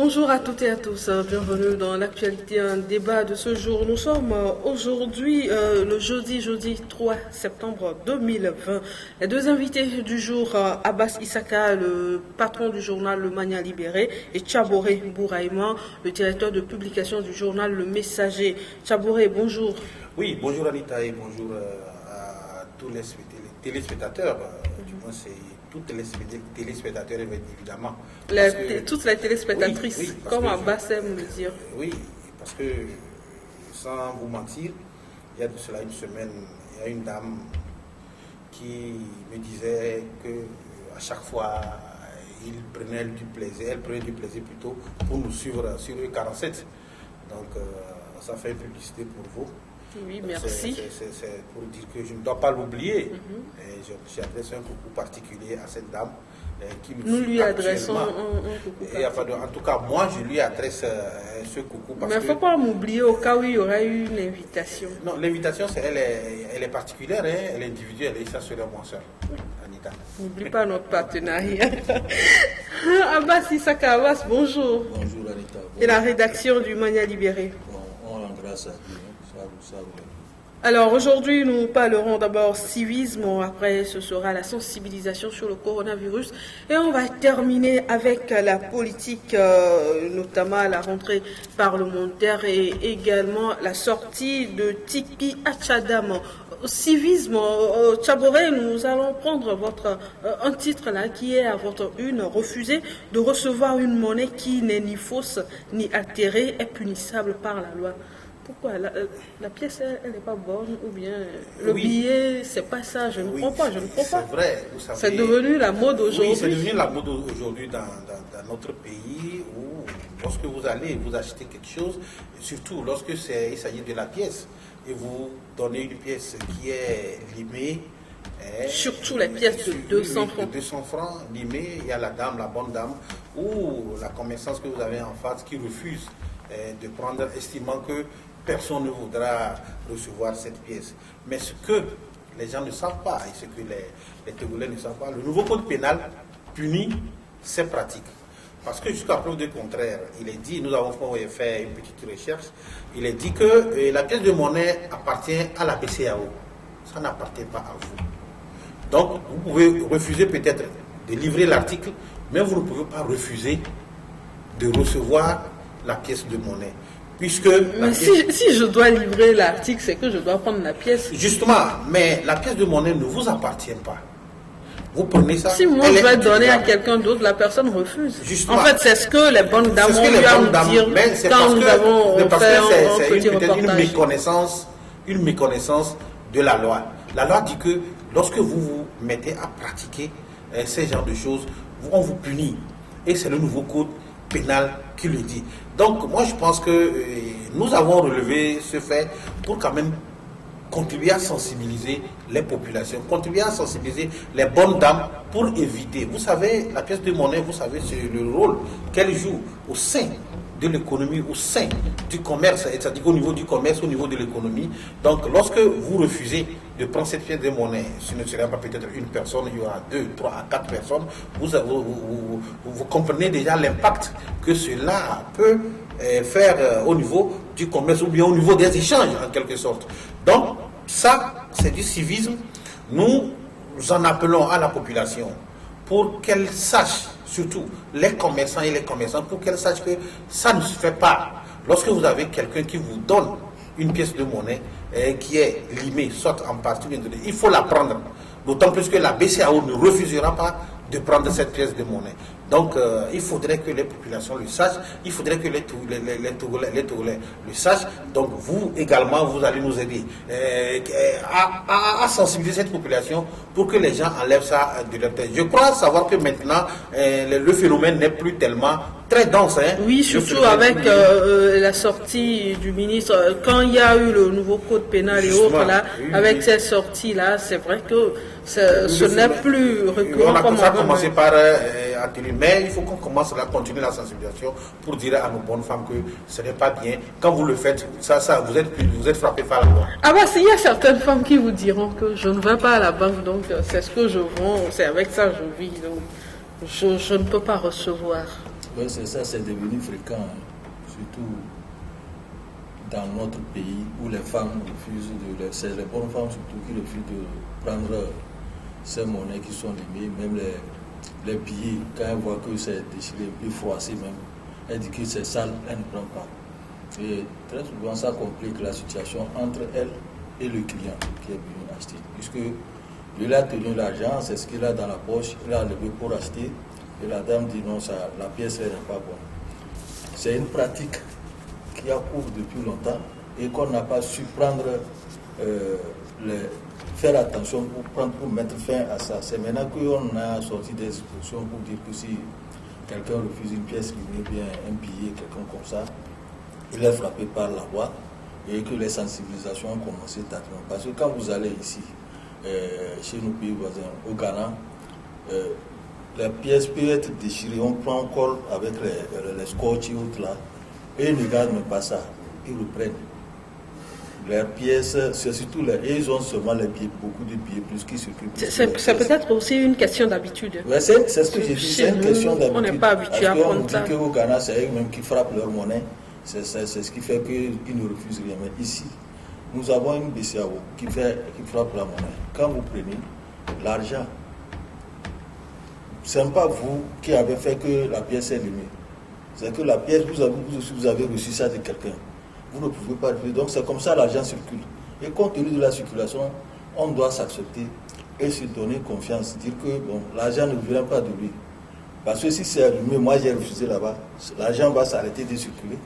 Bonjour à toutes et à tous, bienvenue dans l'actualité, un débat de ce jour. Nous sommes aujourd'hui le jeudi 3 septembre 2020. Les deux invités du jour, Abbas Issaka, le patron du journal Le Mania Libéré, et Tchaboré Bouraïman, le directeur de publication du journal Le Messager. Tchaboré, bonjour. Oui, bonjour Anita et bonjour à tous les téléspectateurs, du moins c'est toutes les téléspectateurs évidemment. Toutes les téléspectatrices, oui, comme Abbas aime le dire. Oui, parce que sans vous mentir, il y a de cela une semaine, il y a une dame qui me disait que à chaque fois elle prenait du plaisir plutôt pour nous suivre sur E47. Donc ça fait une publicité pour vous. Oui, merci. C'est pour dire que je ne dois pas l'oublier. J'adresse un coucou particulier à cette dame qui nous lui adressons un coucou. Et en tout cas, moi, je lui adresse ce coucou. Mais il ne faut pas m'oublier au cas où il y aura eu une invitation. Non, l'invitation, elle est particulière, hein, elle est individuelle, et ça serait mon soeur, Anita. N'oublie pas notre partenariat. Abbas Issaka, Abbas, bonjour. Bonjour Anita. Et la rédaction du Mania Libéré. Bon, on rend grâce à Dieu. Ça. Alors aujourd'hui, nous parlerons d'abord civisme, après ce sera la sensibilisation sur le coronavirus et on va terminer avec la politique, notamment la rentrée parlementaire et également la sortie de Tiki Achadam. Civisme, Tchaboré, nous allons prendre un titre là qui est à votre une, refuser de recevoir une monnaie qui n'est ni fausse ni altérée est punissable par la loi. Pourquoi la pièce, elle n'est pas bonne ou bien le billet, c'est pas ça, je ne crois pas. C'est vrai, vous savez. C'est devenu la mode aujourd'hui. Oui, c'est devenu la mode aujourd'hui dans notre pays où lorsque vous allez vous acheter quelque chose, surtout lorsque il s'agit de la pièce, et vous donnez une pièce qui est limée. Surtout les pièces de 200 francs. De 200 francs limées, il y a la bonne dame, ou la commerçante que vous avez en face qui refuse de prendre, estimant que personne ne voudra recevoir cette pièce. Mais ce que les gens ne savent pas, et ce que les Togolais ne savent pas, le nouveau code pénal punit ces pratiques. Parce que jusqu'à preuve du contraire, il est dit, nous avons fait une petite recherche, il est dit que la pièce de monnaie appartient à la BCEAO. Ça n'appartient pas à vous. Donc, vous pouvez refuser peut-être de livrer l'article, mais vous ne pouvez pas refuser de recevoir la pièce de monnaie. Puisque si je dois livrer l'article, c'est que je dois prendre la pièce. Justement, mais la pièce de monnaie ne vous appartient pas. Vous prenez ça. Si moi je vais donner à quelqu'un d'autre, la personne refuse. Justement, en fait, c'est ce que les bonnes dames ont eu à nous dire quand nous avons fait un petit reportage. Une méconnaissance de la loi. La loi dit que lorsque vous vous mettez à pratiquer ces genres de choses, on vous punit. Et c'est le nouveau code pénal qui le dit. Donc moi je pense que nous avons relevé ce fait pour quand même contribuer à sensibiliser les populations, contribuer à sensibiliser les bonnes dames pour éviter. Vous savez, la pièce de monnaie, vous savez, c'est le rôle qu'elle joue au sein de l'économie, au sein du commerce, c'est-à-dire au niveau du commerce, au niveau de l'économie. Donc lorsque vous refusez de prendre cette pièce de monnaie, ce ne sera pas peut-être une personne, il y aura 2, 3 à 4 personnes, vous comprenez déjà l'impact que cela peut faire au niveau du commerce ou bien au niveau des échanges en quelque sorte. Donc ça, c'est du civisme. Nous en appelons à la population pour qu'elle sache, surtout les commerçants et les commerçantes, pour qu'elles sachent que ça ne se fait pas. Lorsque vous avez quelqu'un qui vous donne une pièce de monnaie qui est limée, soit en partie, il faut la prendre. D'autant plus que la BCEAO ne refusera pas de prendre cette pièce de monnaie. Donc il faudrait que les populations le sachent, il faudrait que les Togolais le sachent. Donc vous également, vous allez nous aider à sensibiliser cette population pour que les gens enlèvent ça de leur tête. Je crois savoir que maintenant, le phénomène n'est plus tellement très dense. Hein. Oui, surtout avec la sortie du ministre, quand il y a eu le nouveau code pénal et autres, là, avec cette sortie-là, c'est vrai que ce n'est plus récurrent comme on a commencé par atelier, mais il faut qu'on commence à continuer la sensibilisation pour dire à nos bonnes femmes que ce n'est pas bien. Quand vous le faites, vous êtes frappé par la loi. Ah bah s'il y a certaines femmes qui vous diront que je ne vais pas à la banque, donc c'est ce que je vends, c'est avec ça que je vis, donc je ne peux pas recevoir. Oui, c'est ça, c'est devenu fréquent, hein. Surtout dans notre pays où les femmes refusent c'est les bonnes femmes surtout qui refusent de prendre ces monnaies qui sont limées, même les billets, quand elles voient que c'est déchiré, un peu froissé même, elles disent que c'est sale, elles ne prennent pas. Et très souvent, ça complique la situation entre elle et le client qui est venu acheter. Puisque lui a tenu l'argent, c'est ce qu'il a dans la poche, il a levé pour acheter, et la dame dit non, la pièce n'est pas bonne. C'est une pratique qui a cours depuis longtemps et qu'on n'a pas su prendre, faire attention pour mettre fin à ça. C'est maintenant qu'on a sorti des dispositions pour dire que si quelqu'un refuse une pièce limée, bien un billet, quelqu'un comme ça, il est frappé par la loi et que les sensibilisations ont commencé tardivement. Parce que quand vous allez ici, chez nos pays voisins, au Ghana, la pièce peut être déchirée, on prend encore avec les scotch et autres là, et ils ne gardent même pas ça, ils reprennent. Leurs pièces, c'est surtout et ils ont seulement les billets, beaucoup de billets plus qui circulent. C'est peut-être aussi une question d'habitude. Ouais, c'est ce que j'ai dit, c'est une question d'habitude. On n'est pas habitué à prendre ça. On dit qu'au Ghana, c'est eux-mêmes qui frappent leur monnaie, c'est ce qui fait qu'ils ne refusent rien. Mais ici, nous avons une BCAO qui frappe la monnaie. Quand vous prenez l'argent, ce n'est pas vous qui avez fait que la pièce est limée. C'est que la pièce, vous avez reçu ça de quelqu'un. Vous ne pouvez pas refuser. Donc c'est comme ça l'argent circule. Et compte tenu de la circulation, on doit s'accepter et se donner confiance. Dire que bon, l'argent ne vient pas de lui. Parce que si c'est allumé, moi j'ai refusé là-bas, l'argent va s'arrêter de circuler.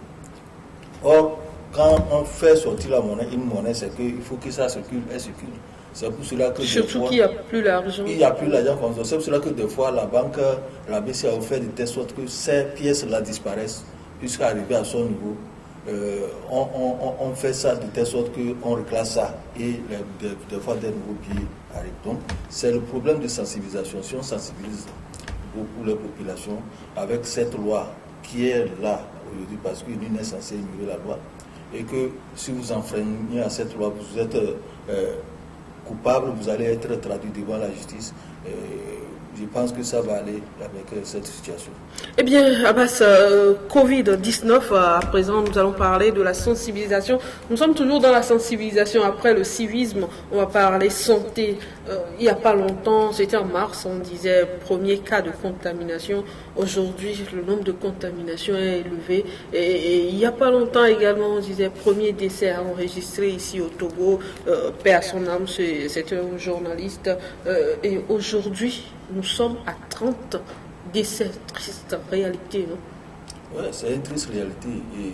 Or, quand on fait sortir une monnaie, c'est qu'il faut que ça circule, elle circule. C'est pour cela que surtout qu'il n'y a plus l'argent. Il n'y a plus l'argent comme ça. C'est pour cela que des fois, la banque, la BCE a fait de telle sorte que ces pièces-là disparaissent, puisqu'arrivé à son niveau, on fait ça de telle sorte qu'on reclasse ça et des fois des nouveaux billets arrivent. Donc, c'est le problème de sensibilisation. Si on sensibilise beaucoup les populations avec cette loi qui est là aujourd'hui, parce qu'il est censé ignorer la loi, et que si vous enfreignez à cette loi, vous êtes coupable, vous allez être traduit devant la justice. Je pense que ça va aller avec cette situation. Eh bien, Abbas, Covid-19, à présent, nous allons parler de la sensibilisation. Nous sommes toujours dans la sensibilisation. Après le civisme, on va parler santé. Il n'y a pas longtemps, c'était en mars, on disait premier cas de contamination. Aujourd'hui, le nombre de contaminations est élevé. Et il n'y a pas longtemps également, on disait premier décès enregistré ici au Togo. Paix à son âme, c'était un journaliste. Et aujourd'hui, nous sommes à 30 décès. Triste réalité, non? Oui, c'est une triste réalité. Et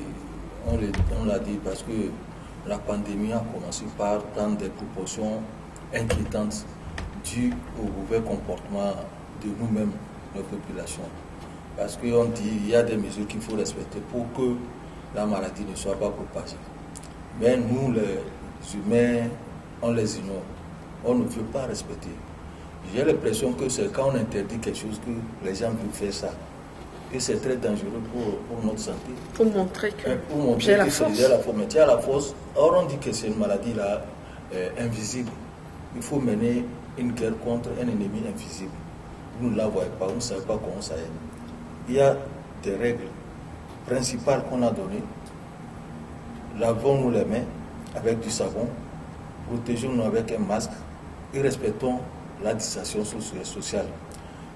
on l'a dit parce que la pandémie a commencé par prendre des proportions inquiétantes dues au mauvais comportement de nous-mêmes, nos populations. Parce qu'on dit qu'il y a des mesures qu'il faut respecter pour que la maladie ne soit pas propagée. Mais nous, les humains, on les ignore. On ne veut pas respecter. J'ai l'impression que c'est quand on interdit quelque chose que les gens veulent faire ça. Et c'est très dangereux pour notre santé. Pour montrer que j'ai la force. Mais tu as la force. Or, on dit que c'est une maladie là, invisible. Il faut mener une guerre contre un ennemi invisible. Vous ne la voyez pas, vous ne savez pas comment ça est. Il y a des règles principales qu'on a données. Lavons-nous les mains avec du savon. Protégeons-nous avec un masque. Et respectons la distanciation sociale.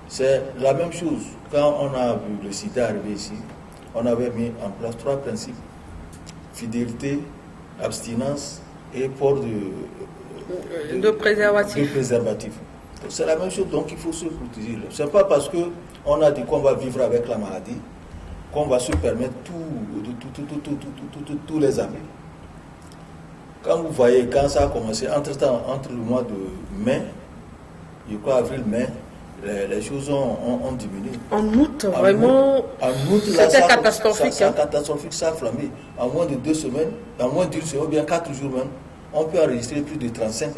C'est la même chose. Quand on a vu le sida arriver ici, on avait mis en place 3 principes. Fidélité, abstinence et port de préservatif. C'est la même chose, donc il faut se protéger. Ce n'est pas parce qu'on a dit qu'on va vivre avec la maladie qu'on va se permettre tous les abus. Quand vous voyez, quand ça a commencé, entre le mois de mai, je crois avril-mai, les choses ont diminué. En août, vraiment, c'était catastrophique. C'est catastrophique, ça a flammé. En moins de 2 semaines, en moins d'une semaine, bien 4 jours même, on peut enregistrer plus de 35.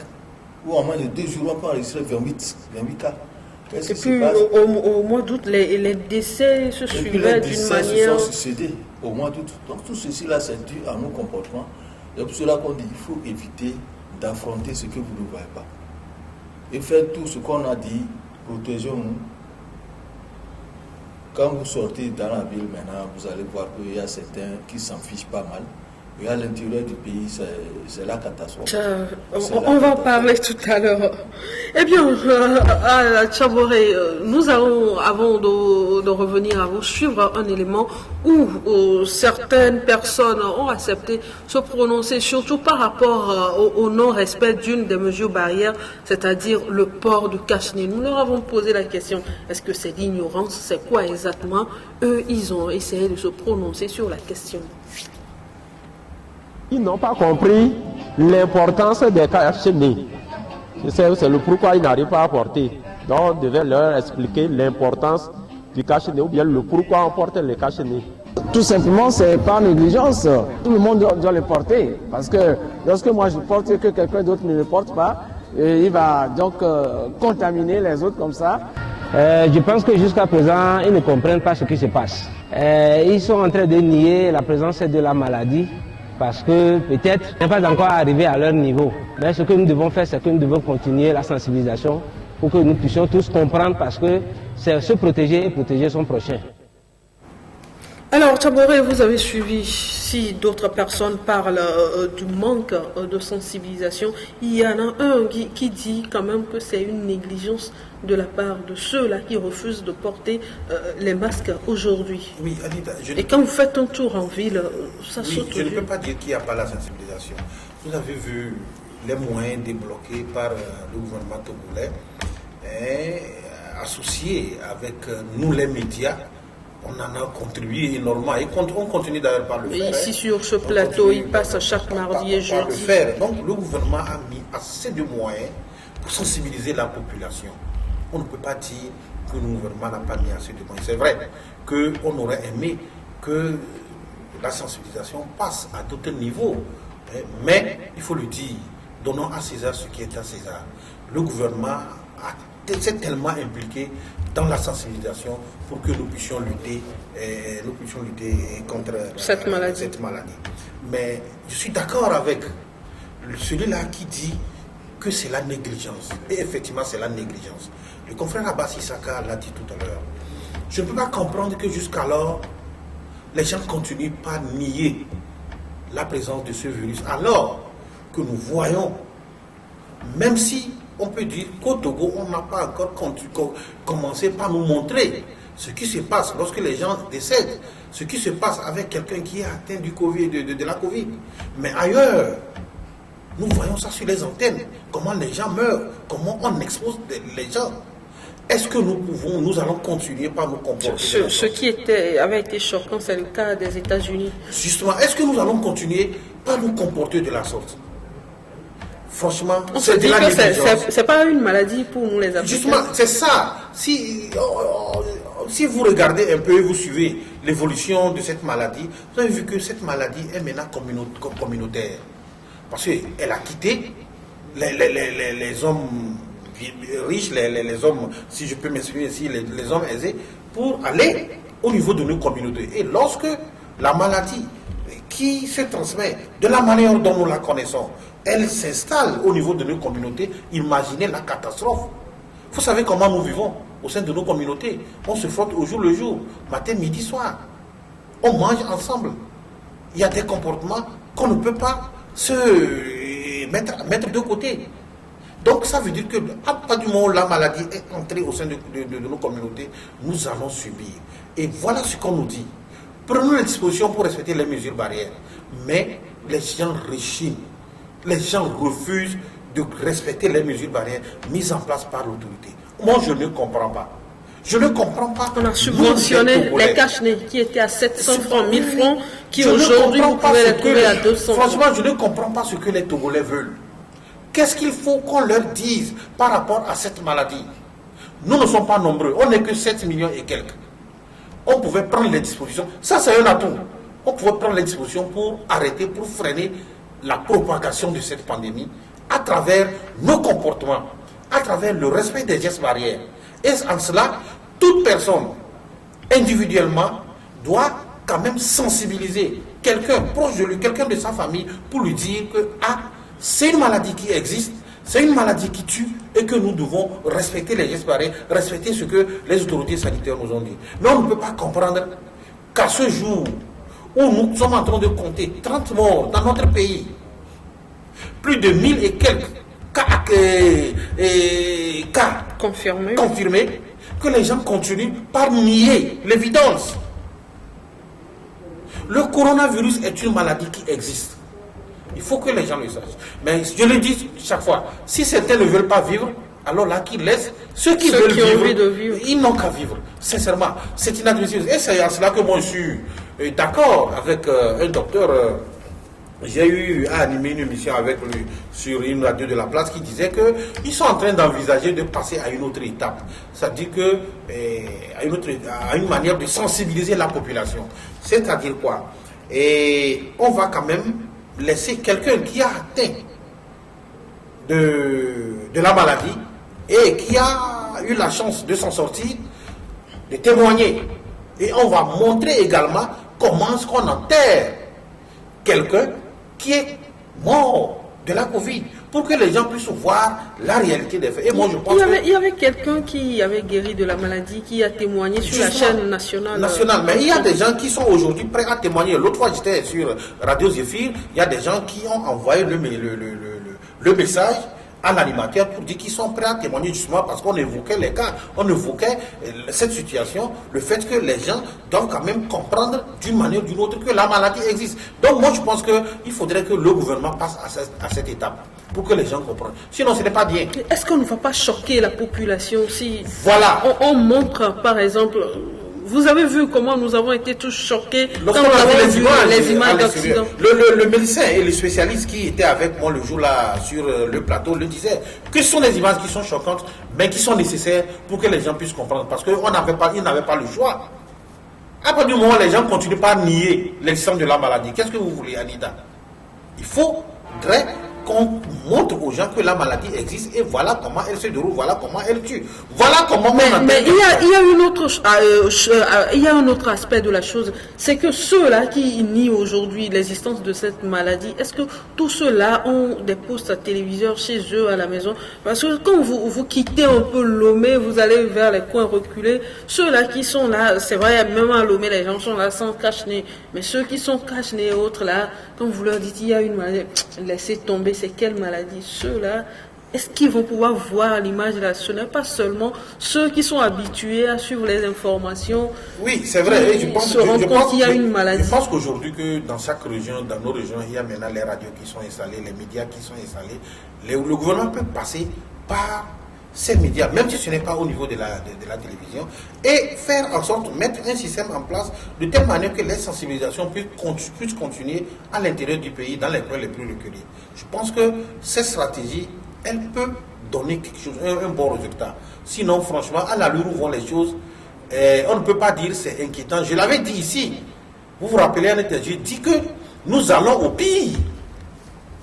Ou en moins de 2 jours, on peut enregistrer 28 cas. Et puis au mois d'août, les décès se suivaient d'une manière... Les décès se sont succédés au mois d'août. Donc tout ceci là, c'est dû à nos comportements. C'est pour cela qu'on dit qu'il faut éviter d'affronter ce que vous ne voyez pas. Et faire tout ce qu'on a dit, protégeons-nous. quand vous sortez dans la ville maintenant, vous allez voir qu'il y a certains qui s'en fichent pas mal. Et à l'intérieur du pays, c'est la catastrophe. On va en parler tout à l'heure. Eh bien, à Tchaboré, nous allons, avant de revenir à vous, suivre un élément où certaines personnes ont accepté se prononcer, surtout par rapport au non-respect d'une des mesures barrières, c'est-à-dire le port du cache-nez. Nous leur avons posé la question, est-ce que c'est l'ignorance? C'est quoi exactement? Eux, ils ont essayé de se prononcer sur la question. Ils n'ont pas compris l'importance des cache-nez. C'est le pourquoi ils n'arrivent pas à porter. Donc on devait leur expliquer l'importance du cache-nez ou bien le pourquoi on porte les cache-nez. Tout simplement, c'est par négligence. Tout le monde doit le porter. Parce que lorsque moi je porte et que quelqu'un d'autre ne le porte pas, il va donc contaminer les autres comme ça. Je pense que jusqu'à présent, ils ne comprennent pas ce qui se passe. Ils sont en train de nier la présence de la maladie. Parce que peut-être n'est pas encore arrivé à leur niveau. Mais ce que nous devons faire, c'est que nous devons continuer la sensibilisation pour que nous puissions tous comprendre, parce que c'est se protéger et protéger son prochain. Alors, Tchaboré, vous avez suivi, si d'autres personnes parlent du manque de sensibilisation, il y en a un qui dit quand même que c'est une négligence de la part de ceux-là qui refusent de porter les masques aujourd'hui. Oui, Anita, et quand vous faites un tour en ville, ça saute. Je ne peux pas dire qu'il n'y a pas la sensibilisation. Vous avez vu les moyens débloqués par le gouvernement togolais, associés avec nous les médias. On en a contribué énormément et on continue d'ailleurs par le faire. Ici sur ce plateau, il passe chaque mardi et jeudi. Donc le gouvernement a mis assez de moyens pour sensibiliser la population. On ne peut pas dire que le gouvernement n'a pas mis assez de moyens. C'est vrai qu'on aurait aimé que la sensibilisation passe à tout niveau. Mais il faut le dire, donnons à César ce qui est à César. Le gouvernement s'est tellement impliqué dans la sensibilisation pour que nous puissions lutter contre cette maladie. Mais je suis d'accord avec celui-là qui dit que c'est la négligence. Et effectivement, c'est la négligence. Le confrère Abbas Issaka l'a dit tout à l'heure. Je ne peux pas comprendre que jusqu'alors, les gens continuent par nier la présence de ce virus, alors que nous voyons, même si on peut dire qu'au Togo, on n'a pas encore commencé par nous montrer ce qui se passe lorsque les gens décèdent, ce qui se passe avec quelqu'un qui est atteint du COVID, de la Covid. Mais ailleurs, nous voyons ça sur les antennes, comment les gens meurent, comment on expose les gens. Est-ce que nous allons continuer par nous comporter? Ce qui avait été choquant, c'est le cas des États-Unis. Justement, est-ce que nous allons continuer par nous comporter de la sorte? Franchement, c'est de la négligence. C'est pas une maladie pour nous les Africains. Justement, c'est ça. Si vous regardez un peu et vous suivez l'évolution de cette maladie, vous avez vu que cette maladie est maintenant communautaire. Parce qu'elle a quitté les hommes riches, les hommes, si je peux m'exprimer ici, les hommes aisés, pour aller au niveau de nos communautés. Et lorsque la maladie qui se transmet de la manière dont nous la connaissons, elle s'installe au niveau de nos communautés, imaginez la catastrophe. Vous savez comment nous vivons au sein de nos communautés. On se frotte au jour le jour, matin, midi, soir. On mange ensemble. Il y a des comportements qu'on ne peut pas se mettre de côté. Donc ça veut dire que à partir du moment où la maladie est entrée au sein de nos communautés, nous allons subir. Et voilà ce qu'on nous dit. Prenons les dispositions pour respecter les mesures barrières. Mais les gens rechignent. Les gens refusent de respecter les mesures barrières mises en place par l'autorité. Moi, je ne comprends pas. Je ne comprends pas. On a subventionné les cache-nez qui étaient à 700 francs, 1000 francs, qui aujourd'hui, vous pouvez les trouver à 200 francs. Franchement, je ne comprends pas ce que les Togolais veulent. Qu'est-ce qu'il faut qu'on leur dise par rapport à cette maladie? Nous ne sommes pas nombreux. On n'est que 7 millions et quelques. On pouvait prendre les dispositions. Ça, c'est un atout. On pouvait prendre les dispositions pour arrêter, pour freiner la propagation de cette pandémie à travers nos comportements, à travers le respect des gestes barrières. Et en cela, toute personne, individuellement, doit quand même sensibiliser quelqu'un proche de lui, quelqu'un de sa famille, pour lui dire que c'est une maladie qui existe, C'est une maladie qui tue et que nous devons respecter les gestes barrières, respecter ce que les autorités sanitaires nous ont dit. Mais on ne peut pas comprendre qu'à ce jour où nous sommes en train de compter 30 morts dans notre pays, plus de 1000 et quelques cas confirmés, que les gens continuent par nier l'évidence. Le coronavirus est une maladie qui existe. Il faut que les gens le sachent. Mais je le dis chaque fois, si certains ne veulent pas vivre, alors là, qu'ils laissent ceux qui veulent vivre, ils n'ont qu'à vivre. Sincèrement, c'est inadmissible. Et c'est à cela que moi je suis d'accord avec un docteur. J'ai eu à animer une émission avec lui sur une radio de la place qui disait qu'ils sont en train d'envisager de passer à une autre étape. C'est-à-dire à une manière de sensibiliser la population. C'est-à-dire quoi? Et on va quand même laisser quelqu'un qui a atteint de la maladie et qui a eu la chance de s'en sortir, de témoigner. Et on va montrer également comment est-ce qu'on enterre quelqu'un qui est mort de la Covid, pour que les gens puissent voir la réalité des faits. Et moi, je pense il y avait quelqu'un qui avait guéri de la maladie, qui a témoigné sur la chaîne nationale. Mais il y a des gens qui sont aujourd'hui prêts à témoigner. L'autre fois, j'étais sur Radio Zéphir, il y a des gens qui ont envoyé le message à l'animateur pour dire qu'ils sont prêts à témoigner, justement parce qu'on évoquait les cas, on évoquait cette situation, le fait que les gens doivent quand même comprendre d'une manière ou d'une autre que la maladie existe. Donc moi je pense qu'il faudrait que le gouvernement passe à cette étape pour que les gens comprennent. Sinon ce n'est pas bien. Est-ce qu'on ne va pas choquer la population si voilà. on montre par exemple... Vous avez vu comment nous avons été tous choqués quand on a vu les images d'accident. Le médecin et le spécialiste qui étaient avec moi le jour-là sur le plateau le disaient que ce sont des images qui sont choquantes, mais qui sont nécessaires pour que les gens puissent comprendre. Parce qu'ils n'avaient pas le choix. À partir du moment où les gens continuent par nier l'existence de la maladie, qu'est-ce que vous voulez, Anita? Il faudrait qu'on montre aux gens que la maladie existe et voilà comment elle se déroule, voilà comment elle tue. Voilà comment mais il y a un autre aspect de la chose, c'est que ceux-là qui nient aujourd'hui l'existence de cette maladie, est-ce que tous ceux-là ont des postes à téléviseurs chez eux à la maison? Parce que quand vous quittez un peu Lomé, vous allez vers les coins reculés, ceux-là qui sont là, c'est vrai, même à Lomé, les gens sont là sans cache-nez, mais ceux qui sont cache-nez et autres là, quand vous leur dites il y a une maladie, laissez tomber. C'est quelle maladie? Ceux-là, est-ce qu'ils vont pouvoir voir l'image là? Ce n'est pas seulement ceux qui sont habitués à suivre les informations. Oui, c'est vrai. Je pense qu'il y a une maladie. Je pense qu'aujourd'hui, que dans chaque région, dans nos régions, il y a maintenant les radios qui sont installées, les médias qui sont installés. Le gouvernement peut passer par ces médias, même si ce n'est pas au niveau de la télévision, et faire en sorte de mettre un système en place de telle manière que les sensibilisations puissent continuer à l'intérieur du pays, dans les coins les plus reculés. Je pense que cette stratégie, elle peut donner quelque chose, un bon résultat. Sinon, franchement, à l'allure où vont les choses, on ne peut pas dire c'est inquiétant. Je l'avais dit ici. Vous vous rappelez, en interview, j'ai dit que nous allons au pire.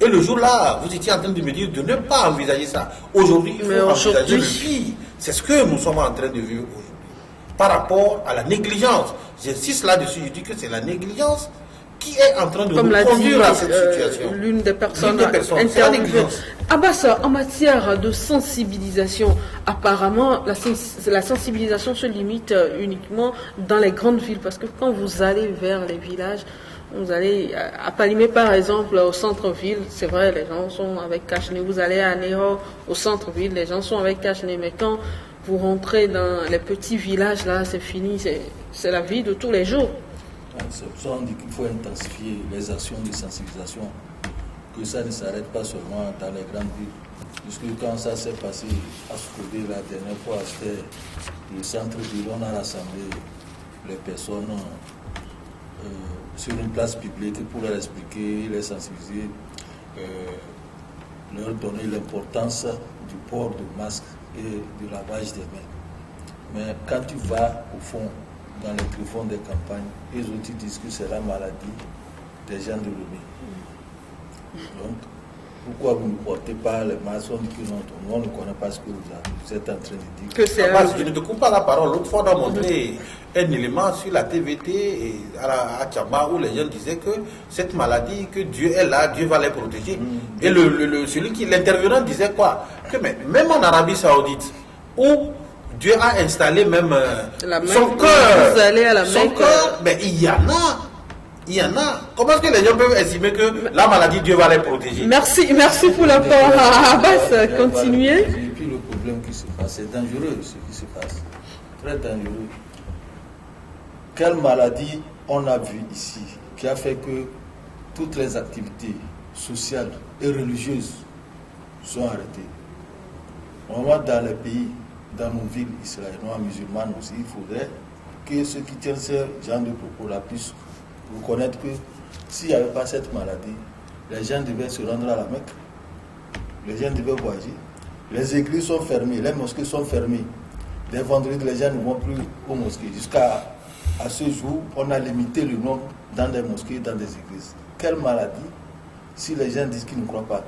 Et le jour-là, vous étiez en train de me dire de ne pas envisager ça. Aujourd'hui, il faut envisager le pire. C'est ce que nous sommes en train de vivre aujourd'hui. Par rapport à la négligence. J'insiste là-dessus, je dis que c'est la négligence qui est en train de nous conduire à cette situation. L'une des personnes interviewées. Abbas, en matière de sensibilisation, apparemment, la sensibilisation se limite uniquement dans les grandes villes. Parce que quand vous allez vers les villages, vous allez à Palimé par exemple, au centre-ville, c'est vrai, les gens sont avec cache-nez. Vous allez à Néo, au centre-ville, les gens sont avec cache-nez. Mais quand vous rentrez dans les petits villages, là, c'est fini, c'est la vie de tous les jours. C'est pour ça qu'on dit qu'il faut intensifier les actions de sensibilisation, que ça ne s'arrête pas seulement dans les grandes villes. Puisque quand ça s'est passé à Soukode la dernière fois, c'était le centre-ville, on a rassemblé les personnes sur une place publique pour leur expliquer, les sensibiliser, leur donner l'importance du port de masque et du lavage des mains. Mais quand tu vas au fond, dans les tréfonds des campagnes, les autres disent que c'est la maladie des gens de Lomé. Donc, Pourquoi vous ne portez pas les masques? On dit que non, on ne connaît pas ce que vous êtes en train de dire. Que c'est Je ne te coupe pas la parole. L'autre fois, on a montré un élément sur la TVT et à Tchamba où les gens disaient que cette maladie, que Dieu est là, Dieu va les protéger. Et l'intervenant disait quoi? Que même en Arabie Saoudite, où Dieu a installé même son cœur, mais il y en a. Il y en a. Comment est-ce que les gens peuvent estimer que la maladie, Dieu va les protéger? Merci pour l'apport. Abbas, continuez. Et puis le problème qui se passe, c'est dangereux ce qui se passe. Très dangereux. Quelle maladie on a vu ici qui a fait que toutes les activités sociales et religieuses sont arrêtées? Normalement, dans les pays, dans nos villes israéliennes, musulmanes aussi, il faudrait que ceux qui tiennent ce genre de propos-là puissent reconnaître que s'il n'y avait pas cette maladie, les gens devaient se rendre à la Mecque, les gens devaient voyager, les églises sont fermées, les mosquées sont fermées. Les vendredis, les gens ne vont plus aux mosquées. Jusqu'à ce jour, on a limité le nombre dans des mosquées, dans des églises. Quelle maladie, si les gens disent qu'ils ne croient pas?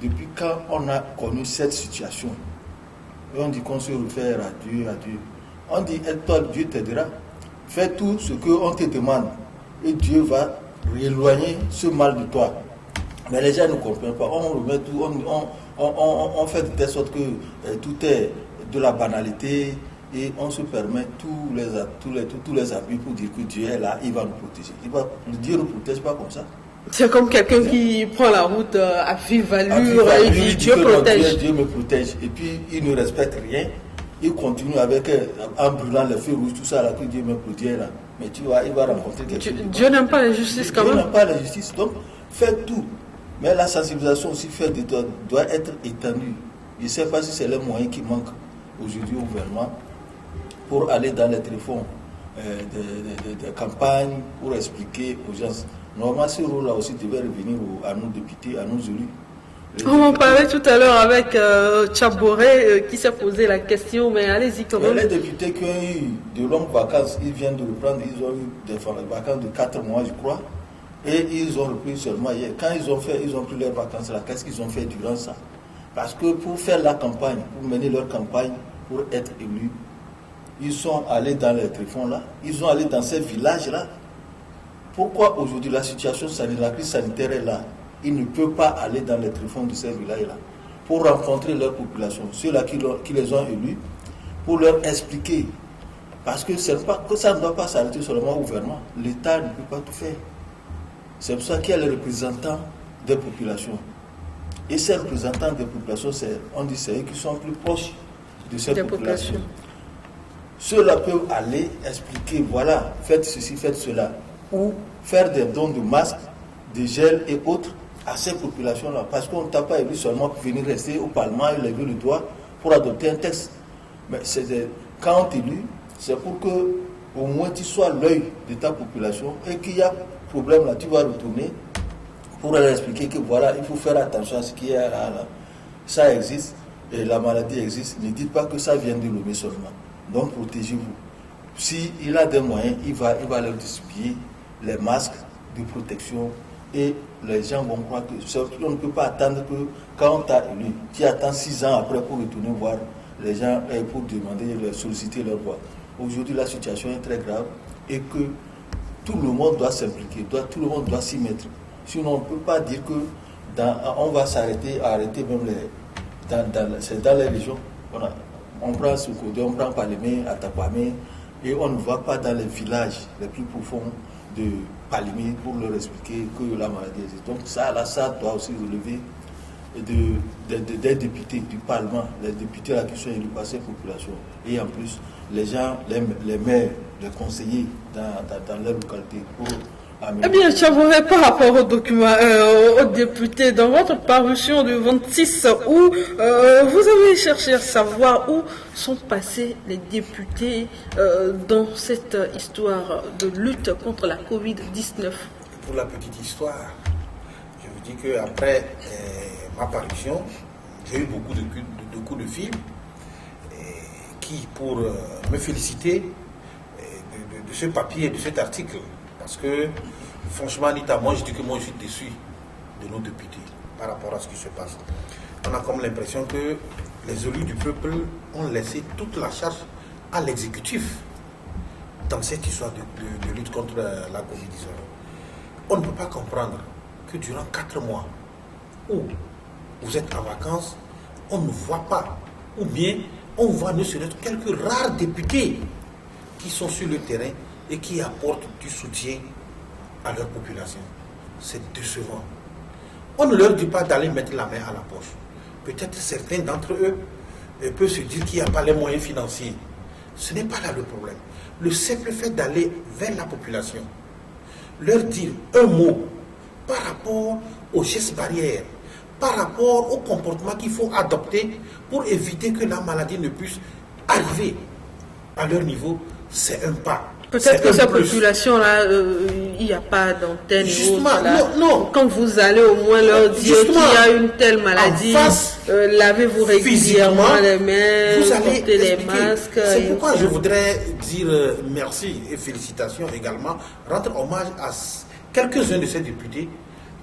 Depuis quand on a connu cette situation? Et on dit qu'on se réfère à Dieu, On dit, toi, Dieu t'aidera. Fais tout ce qu'on te demande. Et Dieu va éloigner ce mal de toi. Mais les gens ne comprennent pas. On remet tout, on fait de telle sorte que tout est de la banalité et on se permet tous les abus pour dire que Dieu est là, il va nous protéger. Dieu ne nous protège pas comme ça. C'est comme quelqu'un qui prend la route à vive allure et dit Dieu protège. Dieu me protège. Et puis il ne respecte rien. Il continue avec en brûlant les feux rouges, tout ça là, que Dieu me protège là. Mais tu vois, il va rencontrer quelqu'un. Dieu n'aime pas l'injustice quand même. Dieu n'aime pas l'injustice, donc faites tout. Mais la sensibilisation aussi doit être étendue. Je ne sais pas si c'est les moyens qui manquent aujourd'hui au gouvernement pour aller dans les téléphones des campagnes, pour expliquer aux gens. Normalement, ce rôle-là aussi devait revenir à nos députés, à nos élus. On en parlait tout à l'heure avec Tchaboré qui s'est posé la question, mais allez-y quand même. Les députés qui ont eu de longues vacances, ils viennent de reprendre, ils ont eu des vacances de 4 mois, je crois, et ils ont repris seulement hier. Quand ils ont pris leurs vacances là, qu'est-ce qu'ils ont fait durant ça? Parce que pour faire la campagne, pour mener leur campagne, pour être élus, ils sont allés dans les tréfonds là, ils sont allés dans ces villages là. Pourquoi aujourd'hui la situation sanitaire, la crise sanitaire est là? Ils ne peuvent pas aller dans les tréfonds de ces villages-là pour rencontrer leur population, ceux-là qui les ont élus, pour leur expliquer. Parce que ça ne doit pas s'arrêter seulement au gouvernement. L'État ne peut pas tout faire. C'est pour ça qu'il y a les représentants des populations. Et ces représentants des populations, on dit c'est eux qui sont plus proches de ces populations. Ceux-là peuvent aller expliquer, voilà, faites ceci, faites cela. Ou faire des dons de masques, de gel et autres à ces populations-là. Parce qu'on ne t'a pas élu seulement pour venir rester au Parlement et lever le doigt pour adopter un texte. Mais quand on t'élu, c'est pour que au moins tu sois l'œil de ta population et qu'il y a problème là, tu vas retourner pour leur expliquer que voilà, il faut faire attention à ce qui est là. Ça existe et la maladie existe. Ne dites pas que ça vient de l'homme seulement. Donc protégez-vous. S'il a des moyens, il va leur distribuer les masques de protection et les gens vont croire que on ne peut pas attendre que quand on t'a élu, tu attends 6 ans après pour retourner voir les gens et pour demander, solliciter leur voix. Aujourd'hui, la situation est très grave et que tout le monde doit s'impliquer, tout le monde doit s'y mettre. Sinon, on ne peut pas dire que on va arrêter même dans les régions. On prend Soukode, on prend Palémé, Atapamé, et on ne va pas dans les villages les plus profonds de Palémé pour leur expliquer que la maladie existe. Donc ça doit aussi relever des députés du Parlement, les députés là qui sont élus par ces populations. Et en plus, les gens, les maires, les conseillers dans leur localité pour améliorer. Eh bien, Tchaboré, par rapport aux documents, aux députés, dans votre parution du 26 août, vous avez cherché à savoir où sont passés les députés dans cette histoire de lutte contre la Covid-19. Pour la petite histoire, je vous dis qu'après ma parution, j'ai eu beaucoup de coups de fil qui, pour me féliciter de ce papier, de cet article, parce que franchement, Anita, moi je dis que moi je suis déçu de nos députés. par rapport à ce qui se passe. On a comme l'impression que les élus du peuple ont laissé toute la charge à l'exécutif dans cette histoire de lutte contre la Covid-19. On ne peut pas comprendre que durant 4 mois où vous êtes en vacances, on ne voit pas, ou bien on voit ne serait-ce quelques rares députés qui sont sur le terrain et qui apportent du soutien à leur population. C'est décevant. On ne leur dit pas d'aller mettre la main à la poche. Peut-être certains d'entre eux peuvent se dire qu'il n'y a pas les moyens financiers. Ce n'est pas là le problème. Le simple fait d'aller vers la population, leur dire un mot par rapport aux gestes barrières, par rapport au comportement qu'il faut adopter pour éviter que la maladie ne puisse arriver à leur niveau, c'est un pas. Peut-être que cette population-là, il n'y a pas d'antenne. Justement, non. Quand vous allez au moins leur dire qu'il y a une telle maladie, lavez-vous régulièrement les mains, portez les masques. C'est pourquoi je voudrais dire merci et félicitations également, rendre hommage à quelques-uns de ces députés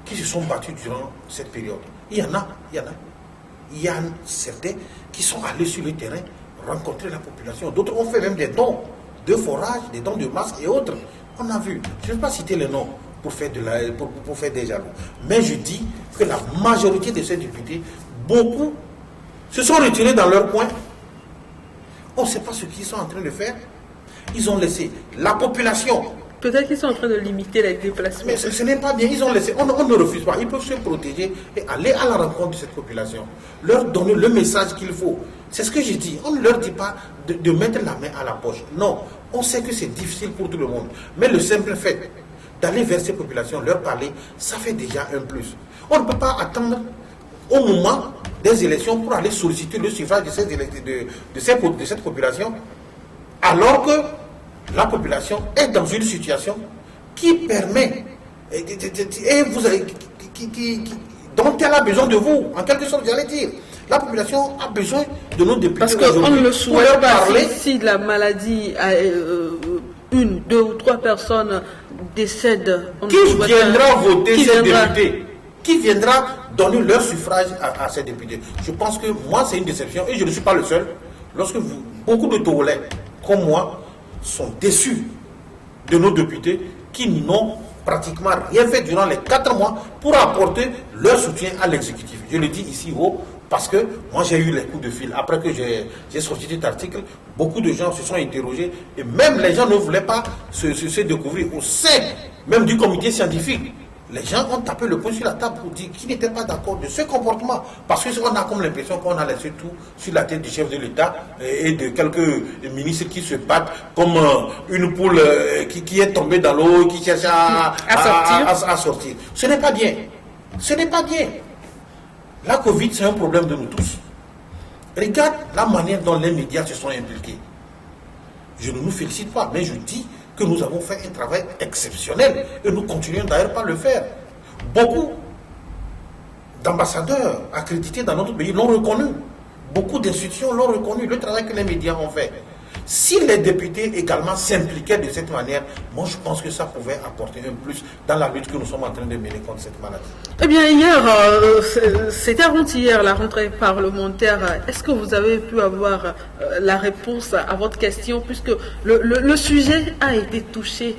qui se sont battus durant cette période. Il y en a. Il y a certains qui sont allés sur le terrain rencontrer la population. D'autres ont fait même des dons de forage, des dons de masques et autres. On a vu. Je ne vais pas citer les noms pour faire, pour faire des jaloux. Mais je dis que la majorité de ces députés, beaucoup, se sont retirés dans leur coin. On ne sait pas ce qu'ils sont en train de faire. Ils ont laissé la population. Peut-être qu'ils sont en train de limiter les déplacements. Mais ce n'est pas bien. Ils ont laissé. On ne refuse pas. Ils peuvent se protéger et aller à la rencontre de cette population. Leur donner le message qu'il faut. C'est ce que je dis. On ne leur dit pas de mettre la main à la poche. Non. On sait que c'est difficile pour tout le monde. Mais le simple fait d'aller vers ces populations, leur parler, ça fait déjà un plus. On ne peut pas attendre au moment des élections pour aller solliciter le suffrage de cette population, alors que la population est dans une situation qui permet, dont elle a besoin de vous, en quelque sorte, j'allais dire. La population a besoin de nos députés. Parce qu'on ne le souhaite pas. Si la maladie a 1, 2 ou 3 personnes décèdent, qui viendra voter ces députés? Qui viendra donner leur suffrage à ces députés? Je pense que moi, c'est une déception et je ne suis pas le seul. Lorsque beaucoup de Togolais, comme moi, sont déçus de nos députés qui n'ont pratiquement rien fait durant les 4 mois pour apporter leur soutien à l'exécutif. Je le dis ici haut parce que moi j'ai eu les coups de fil. Après que j'ai sorti cet article, beaucoup de gens se sont interrogés et même les gens ne voulaient pas se découvrir au sein même du comité scientifique. Les gens ont tapé le poing sur la table pour dire qu'ils n'étaient pas d'accord de ce comportement. Parce qu'on a comme l'impression qu'on a laissé tout sur la tête du chef de l'État et de quelques ministres qui se battent comme une poule qui est tombée dans l'eau et qui cherche à sortir. Ce n'est pas bien. Ce n'est pas bien. La Covid, c'est un problème de nous tous. Regarde la manière dont les médias se sont impliqués. Je ne nous félicite pas, mais je dis que nous avons fait un travail exceptionnel et nous continuons d'ailleurs pas le faire. Beaucoup d'ambassadeurs accrédités dans notre pays l'ont reconnu. Beaucoup d'institutions l'ont reconnu, le travail que les médias ont fait. Si les députés également s'impliquaient de cette manière, moi je pense que ça pouvait apporter un plus dans la lutte que nous sommes en train de mener contre cette maladie. Eh bien, hier, c'était avant-hier, la rentrée parlementaire. Est-ce que vous avez pu avoir la réponse à votre question, puisque le sujet a été touché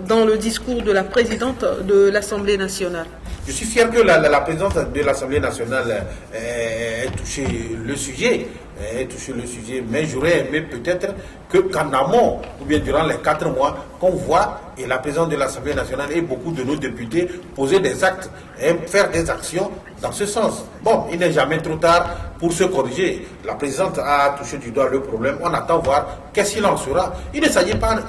dans le discours de la présidente de l'Assemblée nationale? Je suis fier que la présidente de l'Assemblée nationale ait touché le sujet. Mais j'aurais aimé peut-être qu'en amont, ou bien durant les 4 mois, qu'on voit, et la présidente de l'Assemblée nationale et beaucoup de nos députés poser des actes et faire des actions dans ce sens. Bon, il n'est jamais trop tard pour se corriger. La présidente a touché du doigt le problème. On attend voir qu'est-ce qu'il en sera. Il ne s'agit pas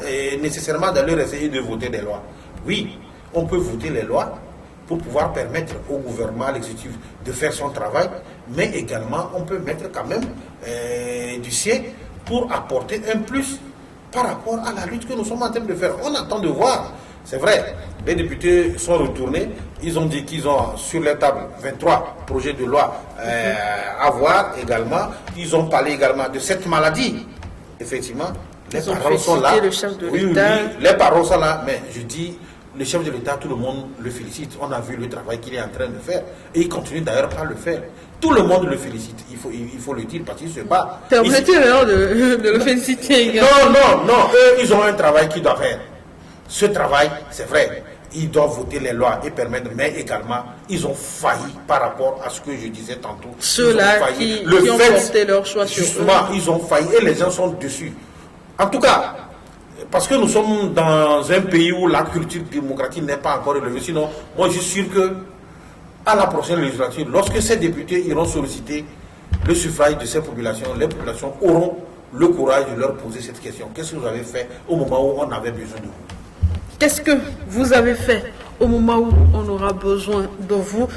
nécessairement d'aller essayer de voter des lois. Oui, on peut voter les lois pour pouvoir permettre au gouvernement, à l'exécutif, de faire son travail, mais également on peut mettre quand même du sien pour apporter un plus par rapport à la lutte que nous sommes en train de faire. On attend de voir. C'est vrai, les députés sont retournés, ils ont dit qu'ils ont sur les tables 23 projets de loi à voir également. Ils ont parlé également de cette maladie. Effectivement, les paroles sont là. Le chef de oui, l'État. les paroles sont là, mais je dis le chef de l'État, tout le monde le félicite. On a vu le travail qu'il est en train de faire. Et il continue d'ailleurs pas le faire. Tout le monde le félicite. Il faut le dire parce qu'il se bat. Permettez alors de le féliciter également. Non. Eux, ils ont un travail qu'ils doivent faire. Ce travail, c'est vrai. Ils doivent voter les lois et permettre, mais également, ils ont failli par rapport à ce que je disais tantôt. Ceux-là qui ont porté leur choix sur eux. Justement, ils ont failli et les gens sont dessus. En tout cas, parce que nous sommes dans un pays où la culture démocratique n'est pas encore élevée. Sinon, moi je suis sûr que à la prochaine législature, lorsque ces députés iront solliciter le suffrage de ces populations, les populations auront le courage de leur poser cette question. Qu'est-ce que vous avez fait au moment où on avait besoin de vous? Qu'est-ce que vous avez fait au moment où on aura besoin de vous?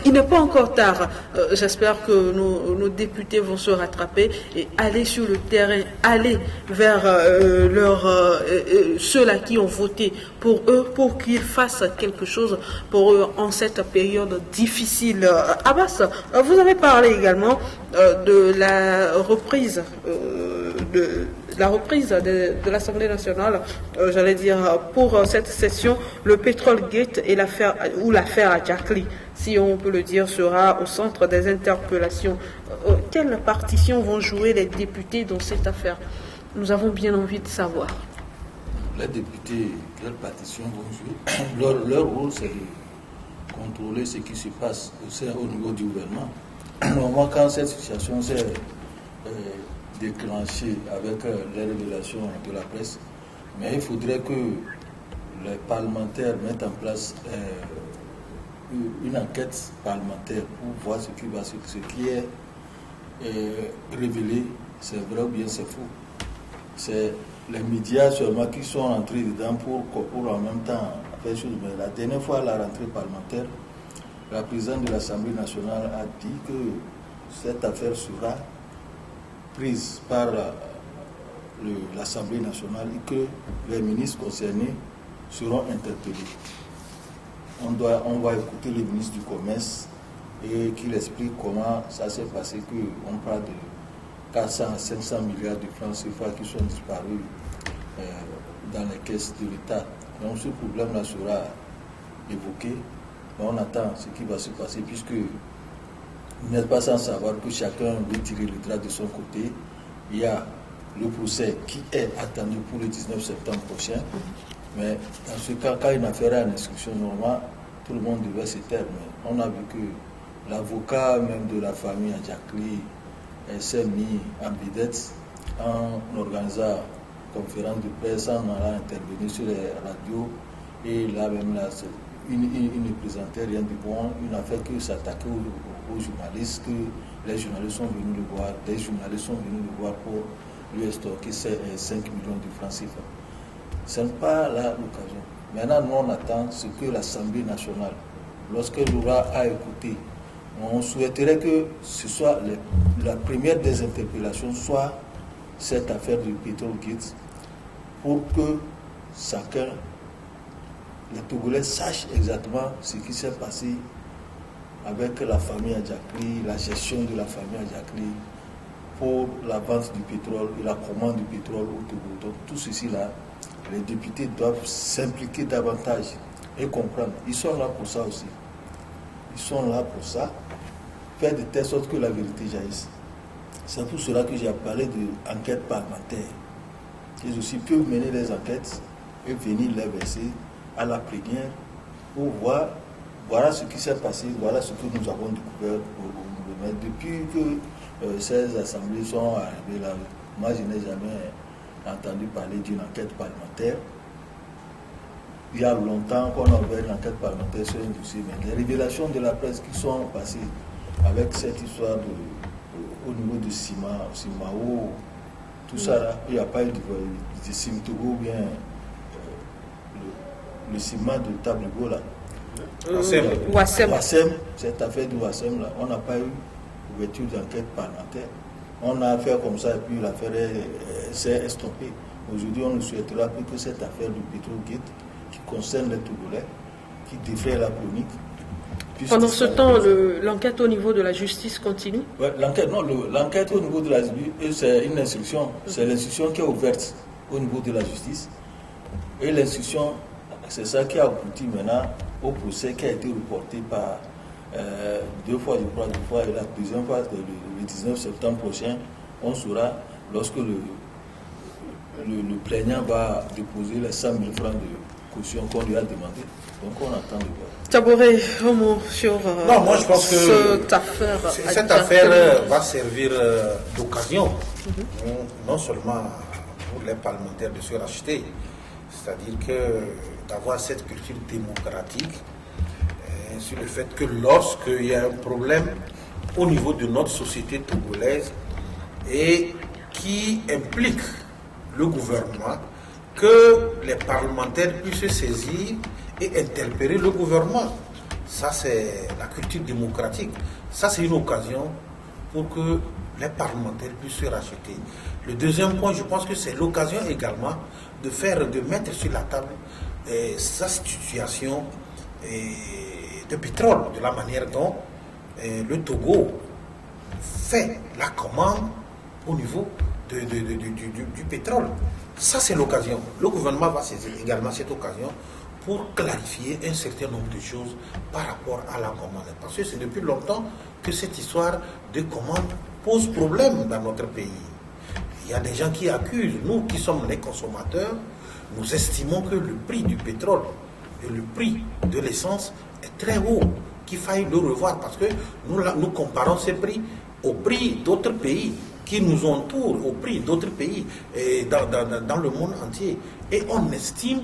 Il n'est pas encore tard. J'espère que nos députés vont se rattraper et aller sur le terrain, aller vers ceux-là qui ont voté pour eux, pour qu'ils fassent quelque chose pour eux en cette période difficile. Abbas, vous avez parlé également de la reprise de l'Assemblée nationale, j'allais dire, pour cette session, le Pétrole Gate et l'affaire Adjacli, si on peut le dire, sera au centre des interpellations. Quelle partition vont jouer les députés dans cette affaire? Nous avons bien envie de savoir. Les députés, quelle partition vont jouer? Leur rôle, c'est de contrôler ce qui se passe au niveau du gouvernement. Normalement, quand cette situation s'est déclenché avec les révélations de la presse, mais il faudrait que les parlementaires mettent en place une enquête parlementaire pour voir ce qui est révélé, c'est vrai ou bien c'est faux. C'est les médias seulement qui sont entrés dedans pour en même temps faire chose. Mais la dernière fois à la rentrée parlementaire, la présidente de l'Assemblée nationale a dit que cette affaire sera prise par l'Assemblée nationale et que les ministres concernés seront interpellés. On va écouter le ministre du Commerce et qu'il explique comment ça s'est passé, qu'on parle de 400 à 500 milliards de francs CFA qui sont disparus dans les caisses de l'État. Donc ce problème-là sera évoqué. Mais on attend ce qui va se passer puisque vous n'êtes pas sans savoir que chacun veut tirer le drap de son côté. Il y a le procès qui est attendu pour le 19 septembre prochain. Mais dans ce cas, quand une affaire est en instruction normale, tout le monde devait se taire. Mais on a vu que l'avocat même de la famille Adjacli s'est mis en vedette en organisant une conférence de presse, en allant intervenir sur les radios. Et là même, il ne présentait rien de bon, une affaire qui s'attaquait aux journalistes, que les journalistes sont venus le voir, des journalistes sont venus le voir pour lui stocker 5 millions de francs CFA. Ce n'est pas là l'occasion. Maintenant, nous on attend ce que l'Assemblée nationale, lorsqu'elle aura à écouter, on souhaiterait que ce soit la première des interpellations, soit cette affaire du Pétrole Gate, pour que chacun, les Togolais, sachent exactement ce qui s'est passé avec la famille Adjacli, la gestion de la famille Adjacli pour la vente du pétrole et la commande du pétrole au Togo. Donc tout ceci là, les députés doivent s'impliquer davantage et comprendre. Ils sont là pour ça aussi. Ils sont là pour ça, faire de telle sorte que la vérité jaillisse. C'est pour cela que j'ai parlé d'enquête parlementaire. Ils aussi peuvent mener les enquêtes et venir les verser à la plénière pour voir, voilà ce qui s'est passé, voilà ce que nous avons découvert au gouvernement. Depuis que ces assemblées sont arrivées là, moi je n'ai jamais entendu parler d'une enquête parlementaire. Il y a longtemps qu'on a ouvert une enquête parlementaire sur un dossier, mais les révélations de la presse qui sont passées avec cette histoire au niveau de Simao, tout ça là, il n'y a pas eu de Simtogo ou bien le ciment de Tabligo là. Wassem, cette affaire de Wassem là, on n'a pas eu ouverture d'enquête parlementaire. On a fait comme ça et puis l'affaire s'est estompée. Aujourd'hui, on ne souhaitera plus que cette affaire du Pétrole Gate qui concerne les Togolais, qui défraie la chronique. Pendant ce temps, l'enquête au niveau de la justice continue? Ouais, l'enquête au niveau de la justice, c'est une instruction. C'est l'instruction qui est ouverte au niveau de la justice. Et l'institution, c'est ça qui a abouti maintenant au procès qui a été reporté par 2 fois, je crois, 2 fois, et la deuxième fois, le 19 septembre prochain, on saura lorsque le plaignant va déposer les 100 000 francs de caution qu'on lui a demandé. Donc on attend de voir. Taboré, un mot sur non, moi je pense que cette affaire va servir d'occasion, non seulement pour les parlementaires de se racheter, c'est-à-dire que d'avoir cette culture démocratique, sur le fait que lorsqu'il y a un problème au niveau de notre société togolaise et qui implique le gouvernement, que les parlementaires puissent se saisir et interpeller le gouvernement. Ça, c'est la culture démocratique. Ça, c'est une occasion pour que les parlementaires puissent se racheter. Le deuxième point, je pense que c'est l'occasion également de mettre sur la table sa situation de pétrole, de la manière dont le Togo fait la commande au niveau du pétrole. Ça, c'est l'occasion. Le gouvernement va saisir également cette occasion pour clarifier un certain nombre de choses par rapport à la commande. Parce que c'est depuis longtemps que cette histoire de commande pose problème dans notre pays. Il y a des gens qui accusent, nous qui sommes les consommateurs, nous estimons que le prix du pétrole et le prix de l'essence est très haut, qu'il faille le revoir parce que nous comparons ces prix au prix d'autres pays qui nous entourent, au prix d'autres pays dans le monde entier. Et on estime